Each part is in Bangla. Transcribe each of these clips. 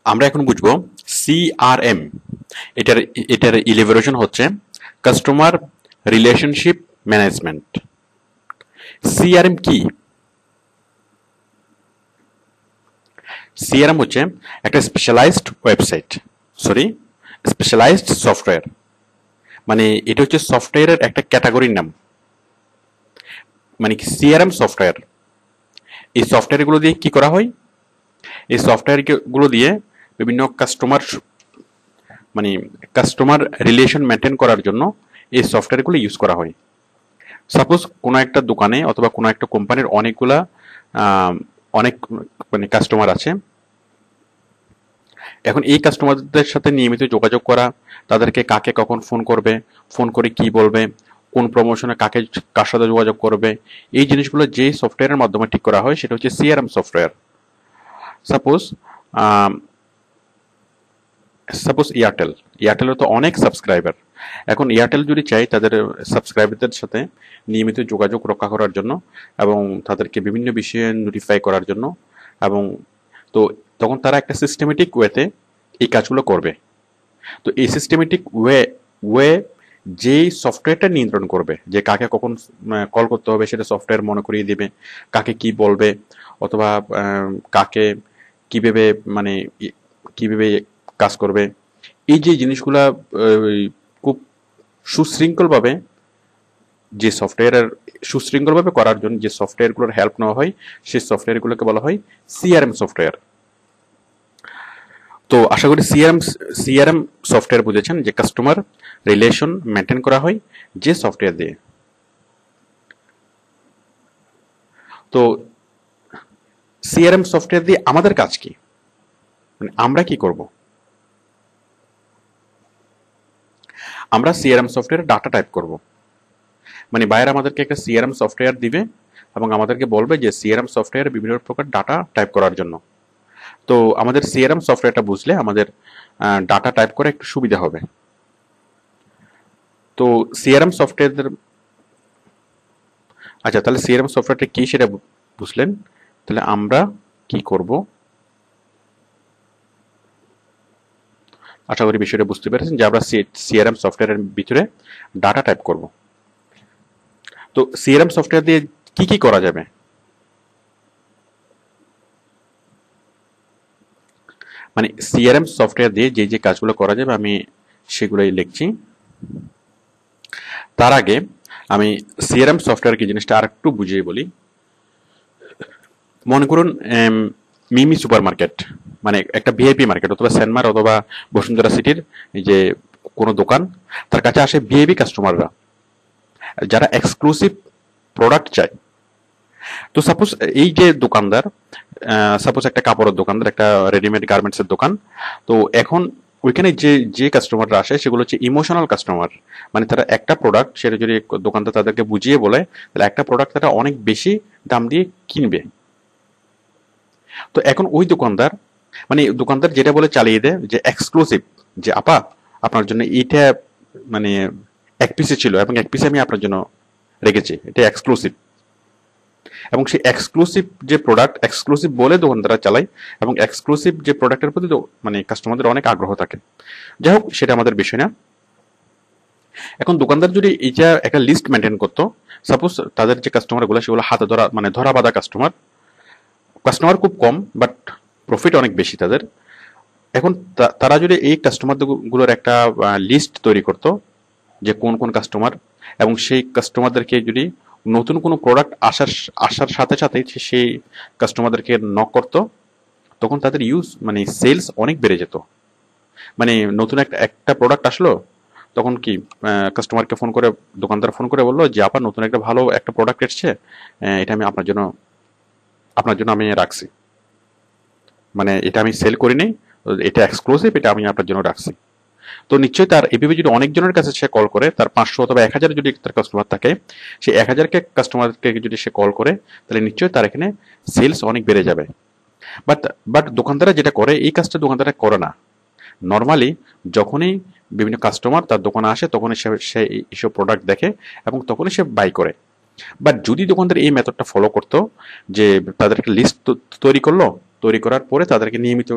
আমরা এখন বুঝবো সিআরএম। এটার এটার ইলিভারেশন হচ্ছে কাস্টমার রিলেশনশিপ ম্যানেজমেন্ট। সিআরএম কি? সিআরএম হচ্ছে একটা specialized website, sorry specialized software. মানে এটা হচ্ছে সফটওয়্যারের একটা ক্যাটাগরির নাম। মানে কি সিআরএম সফটওয়্যার। এই সফটওয়্যারগুলো দিয়ে কি করা হয়? এই সফটওয়্যারগুলো দিয়ে বিভিন্ন মানে কাস্টমার রিলেশন মেনটেন করার জন্য এই সফটওয়্যারগুলো ইউজ করা হয়। সাপোজ কোনো একটা দোকানে অথবা কোনো একটা কোম্পানির অনেক মানে কাস্টমার আছে। এখন এই কাস্টমারদের সাথে নিয়মিত যোগাযোগ করা, তাদেরকে কাকে কখন ফোন করবে, ফোন করে কি বলবে, কোন প্রমোশনে কার সাথে যোগাযোগ করবে, এই জিনিসগুলো যে সফটওয়্যারের মাধ্যমে ঠিক করা হয় সেটা হচ্ছে সিআরএম সফটওয়্যার। সাপোজ সাপোজ এয়ারটেলের তো অনেক সাবস্ক্রাইবার। এখন এয়ারটেল যদি চাই তাদের সাবস্ক্রাইবারদের সাথে নিয়মিত যোগাযোগ রক্ষা করার জন্য এবং তাদেরকে বিভিন্ন বিষয়ে নোটিফাই করার জন্য, এবং তো তখন তারা একটা সিস্টেমেটিক ওয়েতে এই কাজগুলো করবে। তো এই সিস্টেমেটিক ওয়ে যেই সফটওয়্যারটা নিয়ন্ত্রণ করবে যে কাকে কখন কল করতে হবে সেটা সফটওয়্যার মনে করিয়ে দিবে, কাকে কি বলবে অথবা কাকে কিভাবে মানে কিভাবে কাজ করবে, এই যে জিনিসগুলা খুব সুশৃঙ্খলভাবে যে সফটওয়্যারের সুশৃঙ্খলভাবে করার জন্য যে সফটওয়্যারগুলোর হেল্প নেওয়া হয় সেই সফটওয়্যারগুলোকে বলা হয় সিআরএম সফটওয়্যার। তো আশা করি সিআরএম সফটওয়্যার বুঝেছেন, যে কাস্টমার রিলেশন মেনটেন করা হয় যে সফটওয়্যার দিয়ে। তো সিআরএম সফটওয়্যার দিয়ে আমাদের কাজ কি, মানে আমরা কি করব? আমরা সিআরএম সফটওয়্যারে ডাটা টাইপ করব। মানে বাইরে আমাদেরকে একটা সিআরএম সফটওয়্যার দিবে এবং আমাদেরকে বলবে যে সিআরএম সফটওয়্যারে বিভিন্ন প্রকার ডাটা টাইপ করার জন্য। তো আমাদের সিআরএম সফটওয়্যারটা বুঝলে আমাদের ডাটা টাইপ করে একটু সুবিধা হবে। তো সিআরএম সফটওয়্যার, আচ্ছা তাহলে সিআরএম সফটওয়্যারটা কি সেটা বুঝলেন। তাহলে আমরা কি করব? আশা করি বিষয়টা বুঝতে পেরেছেন যে আমরা সিআরএম সফটওয়্যারের ভিতরে ডাটা টাইপ করব। তো সিআরএম সফটওয়্যার দিয়ে কি কি করা যাবে? মানে সিআরএম সফটওয়্যার দিয়ে যে যে কাজগুলো করা যাবে আমি সেগুলোই লিখছি। তার আগে আমি সিআরএম সফটওয়্যার কি জিনিসটা আর একটু বুঝিয়ে বলি। মনে করুন মিমি সুপার মার্কেট, মানে একটা ভিআইপি মার্কেট অথবা সেনমার অথবা বসুন্ধরা সিটির যে কোনো দোকান, তার কাছে আসে ভিআইপি কাস্টমাররা যারা এক্সক্লুসিভ প্রোডাক্ট চায়। তো সাপোজ এই যে দোকানদার, সাপোজ একটা কাপড়ের দোকানদার, একটা রেডিমেড গার্মেন্টস এর দোকান। তো এখন ওইখানে যে যে কাস্টমাররা আসে সেগুলো হচ্ছে ইমোশনাল কাস্টমার। মানে তারা একটা প্রোডাক্ট, সেটা যদি দোকানদার তাদেরকে বুঝিয়ে বলে তাহলে একটা প্রোডাক্ট তারা অনেক বেশি দাম দিয়ে কিনবে। তো এখন ওই দোকানদার, মানে দোকানদার যেটা বলে চালিয়ে দেয় যে এক্সক্লুসিভ, যে আপা আপনার জন্য এইটা মানে এক পিসে ছিল এবং এক পিসে আমি আপনার জন্য রেখেছি, এটা এক্সক্লুসিভ। এবং সেই এক্সক্লুসিভ যে প্রোডাক্ট, এক্সক্লুসিভ বলে দোকানদাররা চালায় এবং এক্সক্লুসিভ যে প্রোডাক্টের প্রতি মানে কাস্টমারদের অনেক আগ্রহ থাকে। যাই হোক, সেটা আমাদের বিষয় না। এখন দোকানদার যদি এইটা একটা লিস্ট মেনটেন করতো, সাপোজ তাদের যে কাস্টমারগুলো সেগুলো হাতে ধরা মানে ধরা বাঁধা কাস্টমার, কাস্টমার খুব কম বাট প্রফিট অনেক বেশি তাদের। এখন তারা যদি এই কাস্টমার গুলোর একটা লিস্ট তৈরি করতো যে কোন কোন কাস্টমার, এবং সেই কাস্টমারদেরকে যদি নতুন কোনো প্রোডাক্ট আসার সাথে সাথে সেই কাস্টমারদেরকে নক করতো, তখন তাদের মানে সেলস অনেক বেড়ে যেত। মানে নতুন একটা প্রোডাক্ট আসলো, তখন কি কাস্টমারকে ফোন করে, দোকানদার ফোন করে বললো যে আপনার নতুন একটা ভালো একটা প্রোডাক্ট এসছে, এটা আমি আপনার জন্য আমি রাখছি, মানে এটা আমি সেল করি নাই, এটা এক্সক্লুসিভ, এটা আমি আপনার জন্য রাখছি। তো নিশ্চয়ই তার এভাবে যদি অনেকজনের কাছে সে কল করে, তার 500 অথবা 1000 যদি তার কাস্টমার থাকে, সেই 1000 কাস্টমারকে যদি সে কল করে, তাহলে নিশ্চয়ই তার এখানে সেলস অনেক বেড়ে যাবে। বাট বাট দোকানদাররা যেটা করে, এই কাজটা দোকানদাররা করে না। নর্মালি যখনই বিভিন্ন কাস্টমার তার দোকানে আসে তখনই সে এইসব প্রোডাক্ট দেখে এবং তখনই সে বাই করে। বাট যদি দোকানদার এই মেথডটা ফলো করতো, যে তাদের একটা লিস্ট তৈরি করলো তৈরি করার পরে তাদেরকে নিয়মিত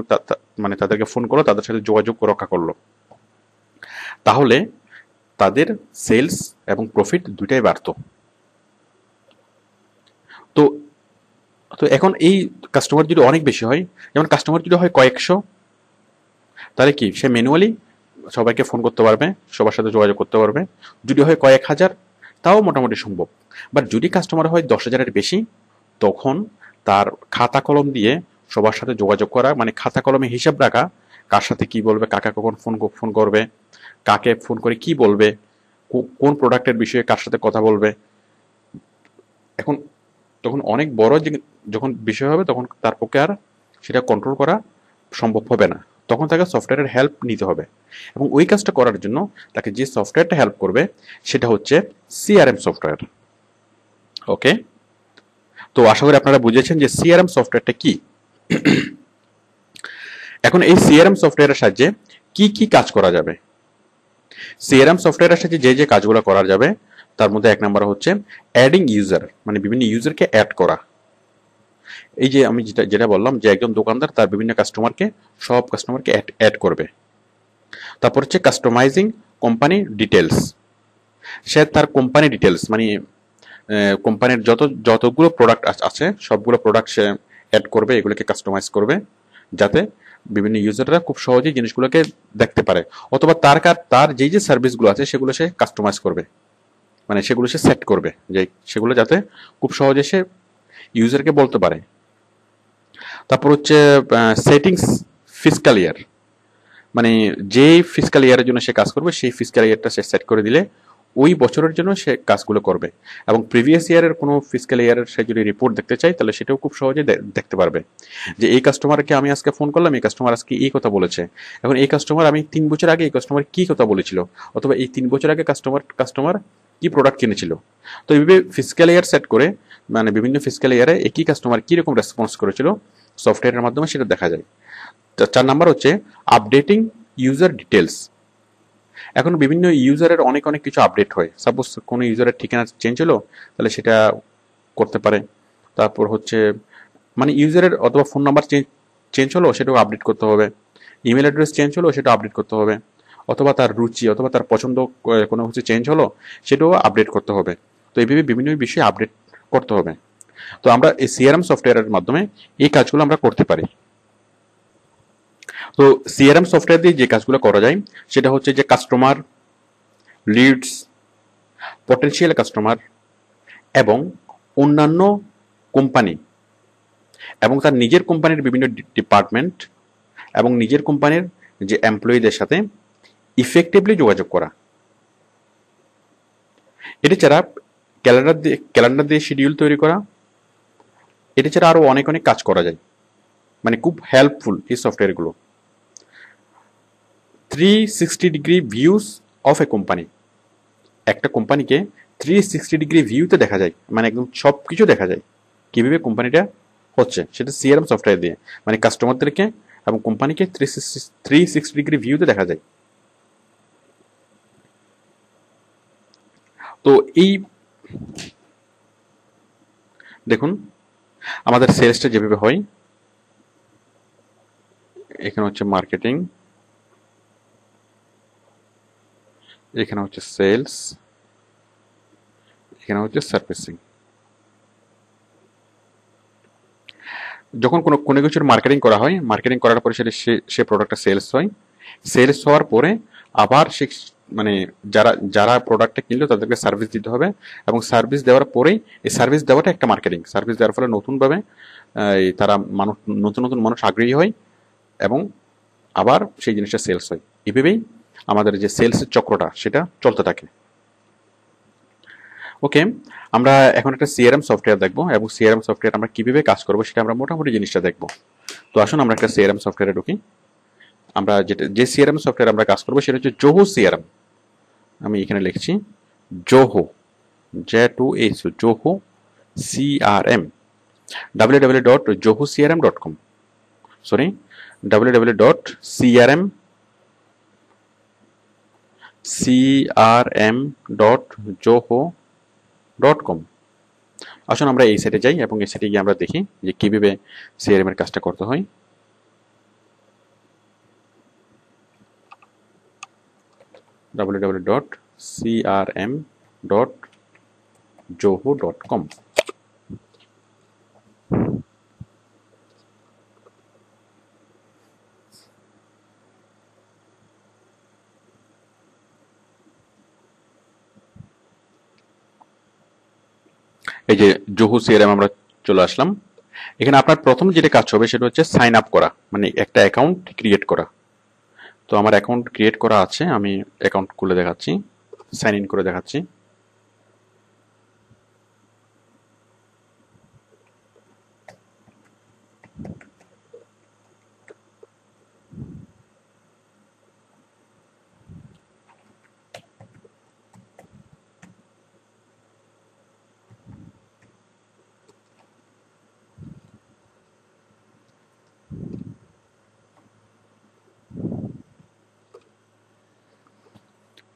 মানে তাদেরকে ফোন করলো, তাদের সাথে যোগাযোগ রক্ষা করলো, তাহলে তাদের সেলস এবং প্রফিট দুইটাই বাড়তো। তো তো এখন এই কাস্টমার যদি অনেক বেশি হয়, যেমন কাস্টমার যদি হয় কয়েকশো, তাহলে কি সে ম্যানুয়ালি সবাইকে ফোন করতে পারবে, সবার সাথে যোগাযোগ করতে পারবে। যদি হয় কয়েক হাজার, তাও মোটামুটি সম্ভব। বাট যদি কাস্টমার হয় 10,000-এর বেশি, তখন তার খাতা কলম দিয়ে সবার সাথে যোগাযোগ করা, মানে খাতা কলমে হিসাব রাখা, কার সাথে কি বলবে, কাকে কখন ফোন করবে, কাকে ফোন করে কি বলবে, কোন প্রোডাক্টের বিষয়ে কার সাথে কথা বলবে। এখন তখন অনেক বড় যখন বিষয় হবে, তখন তার পক্ষে আর সেটা কন্ট্রোল করা সম্ভব হবে না। তখন তাকে সফটওয়্যারের হেল্প নিতে হবে, এবং ওই কাজটা করার জন্য তাকে যে সফটওয়্যারটা হেল্প করবে সেটা হচ্ছে সিআরএম সফটওয়্যার। ওকে, তো আশা করি আপনারা বুঝেছেন যে সিআরএম সফটওয়্যারটা কি। এখন এই সিআরএম সফটওয়্যারের সাহায্যে কি কি কাজ করা যাবে? সিআরএম সফটওয়্যারের সাহায্যে যে কাজগুলো করা যাবে তার মধ্যে এক নাম্বার হচ্ছে অ্যাডিং ইউজার, মানে বিভিন্ন ইউজারকে অ্যাড করা। এই যে আমি যেটা বললাম যে একজন দোকানদার তার বিভিন্ন সব কাস্টমারকে অ্যাড করবে। তারপর হচ্ছে কাস্টমাইজিং কোম্পানি ডিটেলস, সে তার কোম্পানি ডিটেলস মানে কোম্পানির যতগুলো প্রোডাক্ট আছে সবগুলো প্রোডাক্ট সে অ্যাড করবে, এগুলোকে কাস্টমাইজ করবে যাতে বিভিন্ন ইউজাররা খুব সহজেই জিনিসগুলোকে দেখতে পারে। অথবা তার যে সার্ভিসগুলো আছে সেগুলো সে কাস্টমাইজ করবে, মানে সেগুলো সে সেট করবে যে সেগুলো যাতে খুব সহজে সে ইউজারকে বলতে পারে। তারপর হচ্ছে সেটিংস ফিসকাল ইয়ার, মানে যে ফিসকাল ইয়ারের জন্য সে কাজ করবে সেই ফিসকাল ইয়ারটা সে সেট করে দিলে ওই বছরের জন্য সে কাজগুলো করবে। এবং প্রিভিয়াস ইয়ারের কোনো ফিসকাল ইয়ারের সে যদি রিপোর্ট দেখতে চায় তাহলে সেটাও খুব সহজে দেখতে পারবে যে এই কাস্টমারকে আমি আজকে ফোন করলাম, এই কাস্টমার আজকে এই কথা বলেছে, এখন এই কাস্টমার আমি 3 বছর আগে এই কাস্টমার কি কথা বলেছিল, অথবা এই 3 বছর আগে কাস্টমার কি প্রোডাক্ট কিনেছিল। তো এইভাবে ফিসকাল ইয়ার সেট করে, মানে বিভিন্ন ফিসকাল ইয়ারে একই কাস্টমার কিরকম রেসপন্স করেছিল সফটওয়্যারের মাধ্যমে সেটা দেখা যায়। 4 নাম্বার হচ্ছে আপডেটিং ইউজার ডিটেলস। এখন বিভিন্ন ইউজারের অনেক কিছু আপডেট হয়, সাপোজ কোনো ইউজারের ঠিকানা চেঞ্জ হলো তাহলে সেটা করতে পারে। তারপর হচ্ছে মানে ইউজারের অথবা ফোন নাম্বার চেঞ্জ হলো সেটাও আপডেট করতে হবে, ইমেল অ্যাড্রেস চেঞ্জ হলো সেটা আপডেট করতে হবে, অথবা তার রুচি অথবা তার পছন্দ কোনো কিছু চেঞ্জ হলো সেটাও আপডেট করতে হবে। তো এইভাবে বিভিন্ন বিষয়ে আপডেট করতে হবে। তো আমরা এই সিআরএম সফটওয়্যারের মাধ্যমে এই কাজগুলো আমরা করতে পারি। তো সিআরএম সফটওয়্যার দিয়ে যে কাজগুলো করা যায় সেটা হচ্ছে যে কাস্টমার, লিডস, পটেনশিয়াল কাস্টমার এবং অন্যান্য কোম্পানি এবং তার নিজের কোম্পানির বিভিন্ন ডিপার্টমেন্ট এবং নিজের কোম্পানির যে এমপ্লয়ীদের সাথে ইফেক্টিভলি যোগাযোগ করা। এটা ছাড়া ক্যালেন্ডার দিয়ে শিডিউল তৈরি করা, এটা ছাড়া আরো অনেক কাজ করা যায়, মানে খুব হেল্পফুল এই সফটওয়্যারগুলো। 360 degree views of a company, একটা কোম্পানিকে 360 ডিগ্রি ভিউতে দেখা যায়, মানে একদম সব কিছু দেখা যায় কিভাবে কোম্পানিটা হচ্ছে, সেটা সিআরএম সফটওয়্যার দিয়ে, মানে কাস্টমারদেরকে এবং কোম্পানিকে 360 ডিগ্রি ভিউতে দেখা যায়। তো এই দেখুন আমাদের সেলসটা যেভাবে হয়, এখানে হচ্ছে মার্কেটিং, এখানে হচ্ছে সেলস, এখানে হচ্ছে সার্ভিসিং। যখন কোনো কিছুর মার্কেটিং করা হয়, মার্কেটিং করার পরে সে প্রোডাক্টটা সেলস হয়, সেলস হওয়ার পরে আবার সে মানে যারা প্রোডাক্টটা কিনলো তাদেরকে সার্ভিস দিতে হবে, এবং সার্ভিস দেওয়ার পরেই এই সার্ভিস দেওয়াটা একটা মার্কেটিং। সার্ভিস দেওয়ার ফলে নতুনভাবে তারা নতুন মানুষ আগ্রহী হয় এবং আবার সেই জিনিসটা সেলস হয়। এভাবেই আমাদের যে সেলসের চক্রটা সেটা চলতে থাকে। ওকে, আমরা এখন একটা সিআরএম সফটওয়্যার দেখবো, এবং সিআরএম সফটওয়্যার আমরা কিভাবে কাজ করবো সেটা আমরা মোটামুটি জিনিসটা দেখবো। তো আসুন আমরা একটা সিআরএম সফটওয়্যারে ঢুকি। আমরা যে সিআরএম সফটওয়্যার আমরা কাজ করবো সেটা হচ্ছে জোহো সিআরএম। আমি এখানে লিখছি Zoho, J2H, Zoho CRM, www.johocrm.com, sorry www.crm.joho.com। আসুন আমরা এই সাইটে যাই এবং এই সাইটে গিয়ে আমরা দেখি যে কিভাবে সিআরএম এর কাজটা করতে হয়। www.crm.zoho.com। এই যে জোহো সিআরএম আমরা চলে আসলাম। এখানে আপনার প্রথম যেটা কাজ হবে সেটা হচ্ছে সাইন আপ করা, মানে একটা অ্যাকাউন্ট ক্রিয়েট করা। তো আমার অ্যাকাউন্ট ক্রিয়েট করা আছে, আমি অ্যাকাউন্ট খুলে দেখাচ্ছি, সাইন ইন করে দেখাচ্ছি।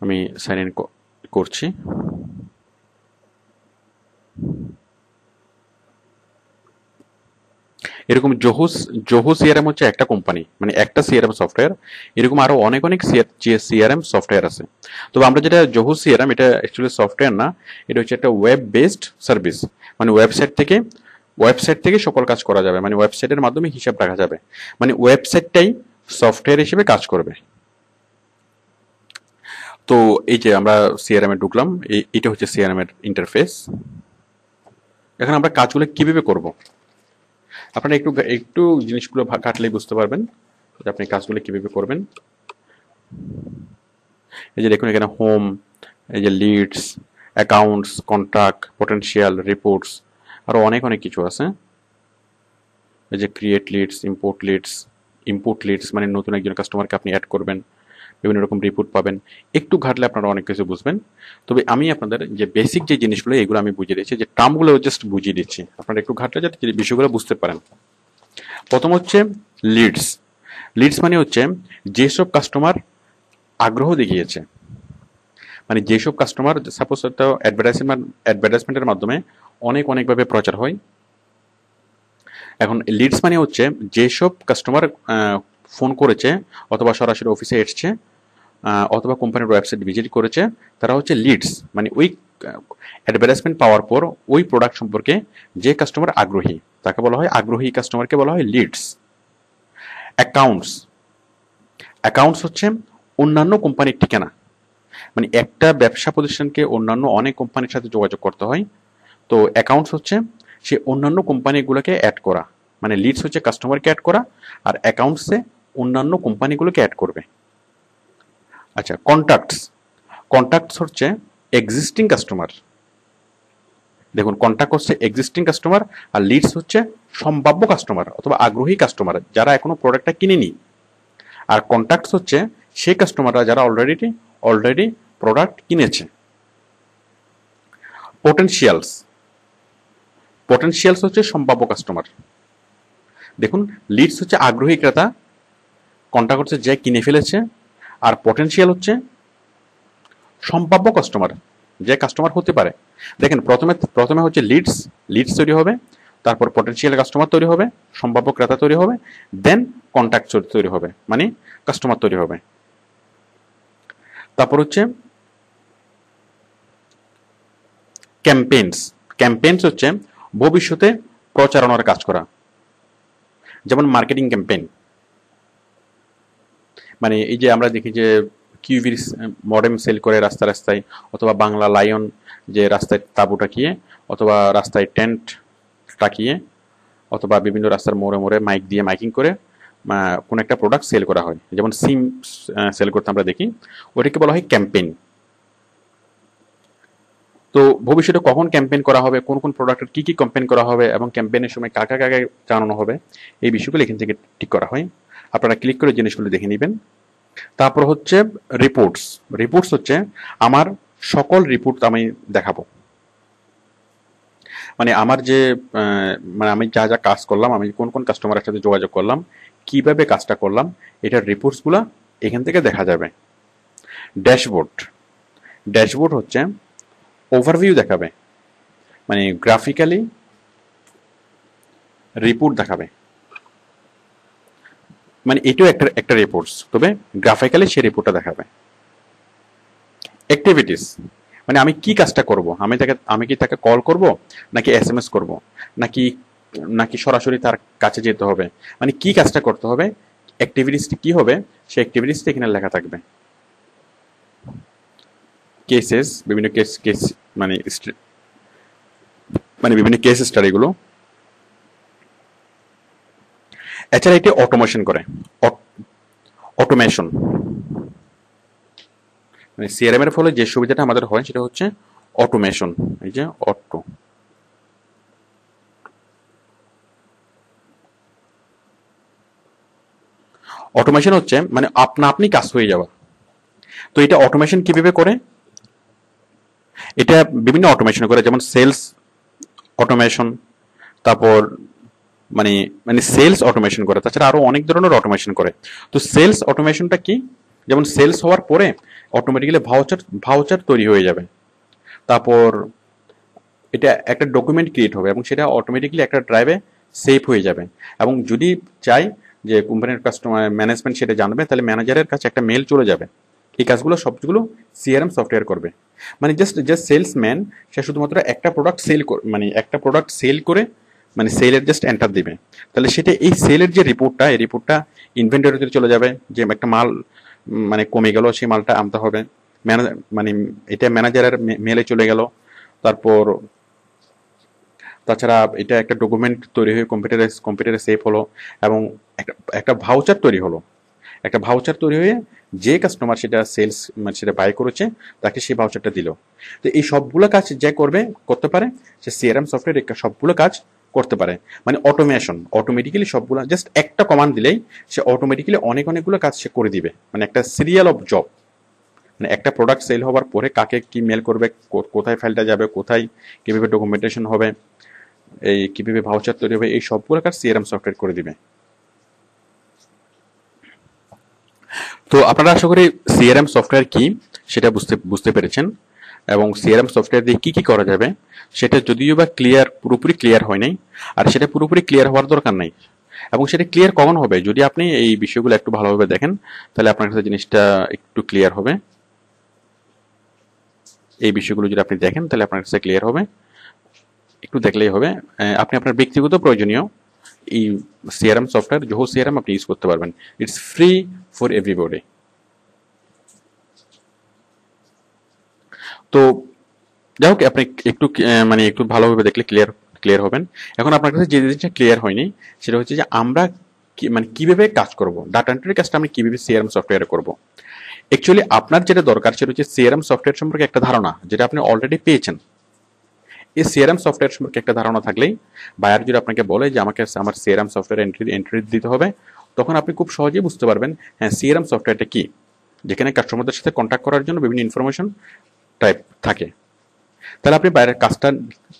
আমি সাইন ইন করছি। এরকম জোহো সিআরএম হচ্ছে একটা কোম্পানি, মানে একটা সিআরএম সফটওয়্যার। এরকম আরো অনেক অনেক সিআরএম সফটওয়্যার আছে। তবে আমরা যেটা জোহো সিআরএম, এটা অ্যাকচুয়ালি সফটওয়্যার না, এটা হচ্ছে একটা ওয়েব বেসড সার্ভিস। মানে ওয়েবসাইট থেকে সকল কাজ করা যাবে, মানে ওয়েবসাইটের মাধ্যমে হিসাব রাখা যাবে, মানে ওয়েবসাইটটাই সফটওয়্যার হিসেবে কাজ করবে। তো এই যে আমরা সিআরএম এ ঢুকলাম, এটা হচ্ছে সিআরএম এর ইন্টারফেস। এখন আমরা কাজগুলো কিভাবে করব, আপনারা একটু জিনিসগুলো ঘাটলেই বুঝতে পারবেন যে আপনি কাজগুলো কিভাবে করবেন। এই যে দেখুন এখানে হোম, এই যে leads, accounts, contact, potential, reports, আরো অনেক অনেক কিছু আছে। এই যে ক্রিয়েট লিডস, ইম্পোর্ট লিডস মানে নতুন একজন কাস্টমারকে আপনি অ্যাড করবেন, বিভিন্ন রকম রিপোর্ট পাবেন। একটু ঘাটলে আপনারা অনেক কিছু বুঝবেন। তবে আমি আপনাদের যে বেসিক যে জিনিসগুলো এগুলো আমি বুঝিয়ে দিচ্ছি, যে টার্মগুলো জাস্ট বুঝিয়ে দিচ্ছি, আপনারা একটু ঘাটলে যাতে বিষয়গুলো বুঝতে পারেন। প্রথম হচ্ছে লিডস। লিডস মানে হচ্ছে যেসব কাস্টমার আগ্রহ দেখিয়েছে, মানে যেসব কাস্টমার, সাপোজ একটা অ্যাডভার্টাইজমেন্টের মাধ্যমে অনেকভাবে প্রচার হয়। এখন লিডস মানে হচ্ছে যেসব কাস্টমার ফোন করেছে অথবা সরাসরি অফিসে এসছে অথবা কোম্পানির ওয়েবসাইট ভিজিট করেছে, তারা হচ্ছে লিডস। মানে ওই অ্যাডভার্টাইজমেন্ট পাওয়ার পর ওই প্রোডাক্ট সম্পর্কে যে কাস্টমার আগ্রহী তাকে বলা হয়, আগ্রহী কাস্টমারকে বলা হয় লিডস। অ্যাকাউন্টস হচ্ছে অন্যান্য কোম্পানির ঠিকানা, মানে একটা ব্যবসা প্রতিষ্ঠানকে অন্যান্য অনেক কোম্পানির সাথে যোগাযোগ করতে হয়। তো অ্যাকাউন্টস হচ্ছে সে অন্যান্য কোম্পানিগুলোকে অ্যাড করা, মানে লিডস হচ্ছে কাস্টমারকে অ্যাড করা, আর অ্যাকাউন্টসে অন্যান্য কোম্পানিগুলোকে অ্যাড করবে। আচ্ছা, কন্ট্যাক্টস হচ্ছে এক্সিস্টিং কাস্টমার। দেখুন, কন্ট্যাক্ট হচ্ছে এক্সিস্টিং কাস্টমার, আর লিডস হচ্ছে সম্ভাব্য কাস্টমার অথবা আগ্রহী কাস্টমার যারা এখনো প্রোডাক্টটা কিনেনি। আর কন্ট্যাক্টস হচ্ছে সেই কাস্টমাররা যারা অলরেডি প্রোডাক্ট কিনেছে। পটেনশিয়ালস হচ্ছে সম্ভাব্য কাস্টমার। দেখুন, লিডস হচ্ছে আগ্রহী ক্রেতা, কন্ট্যাক্ট হচ্ছে যে কিনে ফেলেছে, আর পটেনশিয়াল হচ্ছে সম্ভাব্য কাস্টমার, যে কাস্টমার হতে পারে। দেখেন, প্রথমে হচ্ছে লিডস তৈরি হবে, তারপর পটেনশিয়াল কাস্টমার তৈরি হবে, সম্ভাব্য ক্রেতা তৈরি হবে, দেন কন্ট্যাক্ট তৈরি হবে, মানে কাস্টমার তৈরি হবে। তারপর হচ্ছে ক্যাম্পেইনস হচ্ছে ভবিষ্যতে প্রচারণার কাজ করা, যেমন মার্কেটিং ক্যাম্পেইন। মানে এই যে আমরা দেখি যে কিউভির মডেম সেল করে রাস্তায়, অথবা বাংলা লায়ন যে রাস্তায় তাঁবু টাকিয়ে, অথবা রাস্তায় টেন্ট টাকিয়ে, অথবা বিভিন্ন রাস্তার মোড়ে মাইক দিয়ে মাইকিং করে কোন একটা প্রোডাক্ট সেল করা হয়, যেমন সিম সেল করতে আমরা দেখি, ওটাকে বলা হয় ক্যাম্পেইন। তো ভবিষ্যতে কখন ক্যাম্পেইন করা হবে, কোন কোন প্রোডাক্টের কি ক্যাম্পেইন করা হবে, এবং ক্যাম্পেইনের সময় কাকে জানানো হবে, এই বিষয়গুলো এখান থেকে ঠিক করা হয়। আপনারা ক্লিক করে জিনিসগুলো দেখে নেবেন। তারপর হচ্ছে রিপোর্টস হচ্ছে আমার সকল রিপোর্ট আমি দেখাবো, মানে আমার যে মানে আমি যা কাজ করলাম, আমি কোন কোন কাস্টমারের সাথে যোগাযোগ করলাম, কিভাবে কাজটা করলাম, এটার রিপোর্টসগুলো এখান থেকে দেখা যাবে। ড্যাশবোর্ড হচ্ছে ওভারভিউ দেখাবে, মানে গ্রাফিক্যালি রিপোর্ট দেখাবে, মানে এটাও একটা একটা রিপোর্টস, তবে গ্রাফিক্যালি সেই রিপোর্টটা দেখাবে। অ্যাক্টিভিটিস মানে আমি কি কাজটা করব, আমি কি তাকে কল করব, নাকি এসএমএস করব, নাকি নাকি সরাসরি তার কাছে যেতে হবে, মানে কি কাজটা করতে হবে, অ্যাক্টিভিটিসটি কি হবে, সেই অ্যাক্টিভিটিসটা এখানে লেখা থাকবে। কেসেস, বিভিন্ন কেস কেস মানে মানে বিভিন্ন কেস স্টাডিগুলো। এছাড়া এটি অটোমেশন করে, অটোমেশন মানে সিআরএম এর ফলে যে সুবিধাটা আমাদের হয় সেটা হচ্ছে অটোমেশন। এই যে অটোমেশন হচ্ছে মানে আপনি কাজ হয়ে যাওয়া। তো এটা অটোমেশন কিভাবে করে, এটা বিভিন্ন অটোমেশন করে, যেমন সেলস অটোমেশন, তারপর মানে মানে সেলস অটোমেশন করে, তাছাড়া আরো অনেক ধরনের অটোমেশন করে। তো সেলস অটোমেশনটা কি, যেমন সেলস হওয়ার পরে অটোমেটিক্যালি ভাউচার তৈরি হয়ে যাবে, তারপর এটা একটা ডকুমেন্ট ক্রিয়েট হবে এবং সেটা অটোমেটিক্যালি একটা ড্রাইভে সেভ হয়ে যাবে। এবং যদি চাই যে কোম্পানির কাস্টমার ম্যানেজমেন্ট সেটা জানবে, তাহলে ম্যানেজারের কাছে একটা মেল চলে যাবে। এই কাজগুলো সবগুলো সিআরএম সফটওয়্যার করবে। মানে জাস্ট সেলসম্যান, সে শুধুমাত্র একটা প্রোডাক্ট মানে একটা প্রোডাক্ট সেল করে মানে সেলের জাস্ট এন্টার দিবে, তাহলে সেটা এই সেলের যে রিপোর্টটা, এই রিপোর্টটা ইনভেন্টরিতে চলে যাবে, যে একটা মাল মানে কমে গেল সেই মালটা আনতে হবে, মানে এটা ম্যানেজারের মেলে চলে গেল। তারপর তাছাড়া এটা একটা ডকুমেন্ট তৈরি হয়ে কম্পিউটারে সেভ হলো, এবং একটা ভাউচার তৈরি হলো। একটা ভাউচার তৈরি হয়ে যে কাস্টমার সেটা সেলস মানে সেটা বাই করেছে তাকে সেই ভাউচারটা দিল। তো এই সবগুলো কাজ যে করতে পারে, সে সিআরএম সফটওয়্যার সবগুলো কাজ করতে পারে। মানে অটোমেশন, অটোমেটিক্যালি সবগুলো জাস্ট একটা কমান্ড দিলেই সে অটোমেটিক্যালি অনেকগুলো কাজ সে করে দিবে। মানে একটা সিরিয়াল অফ জব, মানে একটা প্রোডাক্ট সেল হওয়ার পরে কাকে কি মেল করবে, কোথায় ফাইলটা যাবে, কোথায় কিভাবে ডকুমেন্টেশন হবে, এই কিভাবে ভাউচার তৈরি হবে, এই সবগুলো কাজ সিআরএম সফটওয়্যার করে দিবে। তো আপনারা আশা করি সিআরএম সফটওয়্যার কি সেটা বুঝতে পেরেছেন, এবং সিআরএম সফটওয়্যার দিয়ে কি করা যাবে সেটা যদিও বা পুরোপুরি ক্লিয়ার হয় নাই, আর সেটা পুরোপুরি ক্লিয়ার হওয়ার দরকার নাই। এবং সেটা ক্লিয়ার কখন হবে, যদি আপনি এই বিষয়গুলো একটু ভালোভাবে দেখেন, তাহলে আপনার কাছে জিনিসটা একটু ক্লিয়ার হবে। এই বিষয়গুলো যদি আপনি দেখেন তাহলে আপনার কাছে ক্লিয়ার হবে, একটু দেখলেই হবে। আপনি আপনার ব্যক্তিগত প্রয়োজনীয় এই সিআরএম সফটওয়্যার, জোহো সিআরএম আপনি ইউজ করতে পারবেন। It's free for everybody. তো যাই হোক, আপনি একটু মানে একটু ভালোভাবে দেখলে ক্লিয়ার হবেন। এখন আপনার কাছে যে জিনিসটা ক্লিয়ার হয়নি সেটা হচ্ছে যে আমরা মানে কিভাবে কাজ করব, ডাটা এন্ট্রির কাজটা আমি কিভাবে সিআরএম সফটওয়্যারে করব। অ্যাকচুয়ালি আপনার যেটা দরকার সেটা হচ্ছে সিআরএম সফটওয়্যার সম্পর্কে একটা ধারণা, যেটা আপনি অলরেডি পেয়েছেন। এই সিআরএম সফটওয়্যার সম্পর্কে একটা ধারণা থাকলেই বায়ার যদি আপনাকে বলে যে আমাকে আমার সিআরএম সফটওয়্যার এন্ট্রি দিতে হবে, তখন আপনি খুব সহজেই বুঝতে পারবেন হ্যাঁ সিআরএম সফটওয়্যারটা কি, যেখানে কাস্টমারদের সাথে কন্ট্যাক্ট করার জন্য বিভিন্ন ইনফরমেশন টাইপ থাকে। তাহলে আপনি বাইরের কাজটা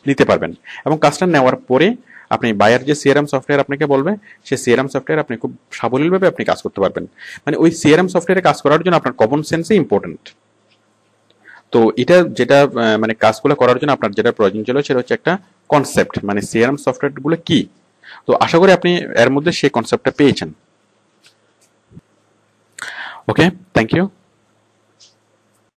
নিতে পারবেন, এবং কাজটা নেওয়ার পরে আপনি বায়ার যে সিআরএম সফটওয়্যার আপনাকে বলবে, সেই সিআরএম সফটওয়্যার আপনি খুব সাবলীলভাবে আপনি কাজ করতে পারবেন। মানে ওই সিআরএম সফটওয়্যারে কাজ করার জন্য আপনার কমন সেন্সই ইম্পর্টেন্ট। তো এটা যেটা মানে কাজগুলো করার জন্য আপনার যেটা প্রয়োজন ছিল সেটা হচ্ছে একটা কনসেপ্ট, মানে সিআরএম সফটওয়্যারগুলো কি। তো আশা করি আপনি এর মধ্যে সেই কনসেপ্টটা পেয়েছেন। ওকে, থ্যাংক ইউ।